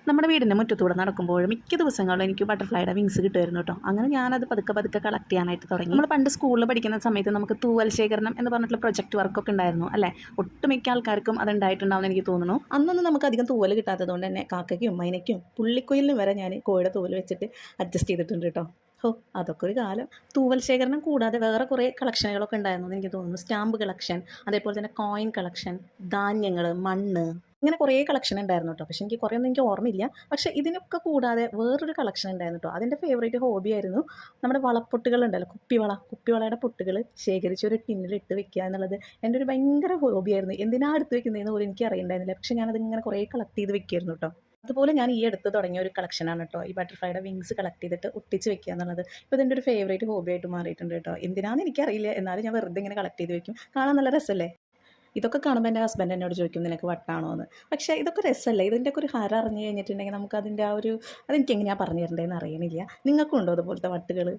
നമ്മുടെ വീടിൻ്റെ മുറ്റത്തൂടെ നടക്കുമ്പോൾ മിക്ക ദിവസങ്ങളിലും എനിക്ക് ബട്ടർഫ്ലൈയുടെ വിങ്സ് കിട്ടുമായിരുന്നു കേട്ടോ. അങ്ങനെ ഞാനത് പതുക്കെ പതുക്കെ കളക്ട് ചെയ്യാനായിട്ട് തുടങ്ങി. നമ്മൾ പണ്ട് സ്കൂളിൽ പഠിക്കുന്ന സമയത്ത് നമുക്ക് തൂവൽ ശേഖരണം എന്ന് പറഞ്ഞിട്ടുള്ള പ്രൊജക്ട് വർക്കൊക്കെ ഉണ്ടായിരുന്നു അല്ലേ. ഒട്ടുമിക്ക ആൾക്കാർക്കും അത് ഉണ്ടായിട്ടുണ്ടാവുമെന്ന് എനിക്ക് തോന്നുന്നു. അന്നൊന്നും നമുക്ക് അധികം തൂവൽ കിട്ടാത്തത് കൊണ്ട് തന്നെ കാക്കയ്ക്കും മൈനയ്ക്കും പുള്ളിക്കുയിലിനും വരെ ഞാൻ കോഴിയുടെ തൂവൽ വെച്ചിട്ട് അഡ്ജസ്റ്റ് ചെയ്തിട്ടുണ്ട് കേട്ടോ. ഓ, അതൊക്കെ ഒരു കാലം. തൂവൽ ശേഖരണം കൂടാതെ വേറെ കുറേ കളക്ഷനുകളൊക്കെ ഉണ്ടായിരുന്നു എന്ന് എനിക്ക് തോന്നുന്നു. സ്റ്റാമ്പ് കളക്ഷൻ, അതേപോലെ തന്നെ കോയിൻ കളക്ഷൻ, ധാന്യങ്ങൾ, മണ്ണ്, ഇങ്ങനെ കുറേ കളക്ഷൻ ഉണ്ടായിരുന്നു കേട്ടോ. പക്ഷേ എനിക്ക് കുറേ ഒന്നും എനിക്ക് ഓർമ്മയില്ല. പക്ഷേ ഇതിനൊക്കെ കൂടാതെ വേറൊരു കളക്ഷൻ ഉണ്ടായിരുന്നു കേട്ടോ. അതിൻ്റെ ഫേവറേറ്റ് ഹോബിയായിരുന്നു നമ്മുടെ വളപ്പൊട്ടുകളുണ്ടല്ലോ, കുപ്പിവളയുടെ പൊട്ടുകൾ ശേഖരിച്ച് ഒരു ടിന്നിലിട്ട് വെക്കുക എന്നുള്ളത് എൻ്റെ ഒരു ഭയങ്കര ഹോബിയായിരുന്നു. എന്തിനാണ് എടുത്ത് വെക്കുന്നതെന്ന് പോലും എനിക്ക് അറിയണ്ടായിരുന്നില്ല. പക്ഷേ ഞാനതിങ്ങനെ കുറേ കളക്ട് ചെയ്ത് വെക്കുമായിരുന്നു കേട്ടോ. അതുപോലെ ഞാൻ ഈ അടുത്ത് തുടങ്ങിയ ഒരു കളക്ഷനാണ് കേട്ടോ ഈ ബട്ടർഫ്ലൈയുടെ വിങ്സ് കളക്ട് ചെയ്തിട്ട് ഒട്ടിച്ച് വെക്കുക എന്നുള്ളത്. ഇപ്പോൾ ഇതിൻ്റെ ഒരു ഫേവറേറ്റ് ഹോബിയായിട്ട് മാറിയിട്ടുണ്ട് കേട്ടോ. എന്തിനാണെന്ന് എനിക്കറിയില്ല, എന്നാലും ഞാൻ വെറുതെ ഇങ്ങനെ കളക്ട് ചെയ്ത് വെക്കും. കാണാൻ നല്ല രസമല്ലേ. ഇതൊക്കെ കാണുമ്പോൾ എൻ്റെ ഹസ്ബൻഡ് എന്നോട് ചോദിക്കും നിനക്ക് വട്ടാണോ എന്ന്. പക്ഷേ ഇതൊക്കെ രസമല്ലേ. ഇതിൻ്റെയൊക്കെ ഒരു ഹരം അറിഞ്ഞു കഴിഞ്ഞിട്ടുണ്ടെങ്കിൽ നമുക്ക് അതിൻ്റെ ആ ഒരു അതെനിക്ക് എങ്ങനെയാണ് പറഞ്ഞു തരേണ്ടതെന്ന് അറിയണില്ല. നിങ്ങൾക്കും ഉണ്ടോ അതുപോലത്തെ വട്ടുകൾ?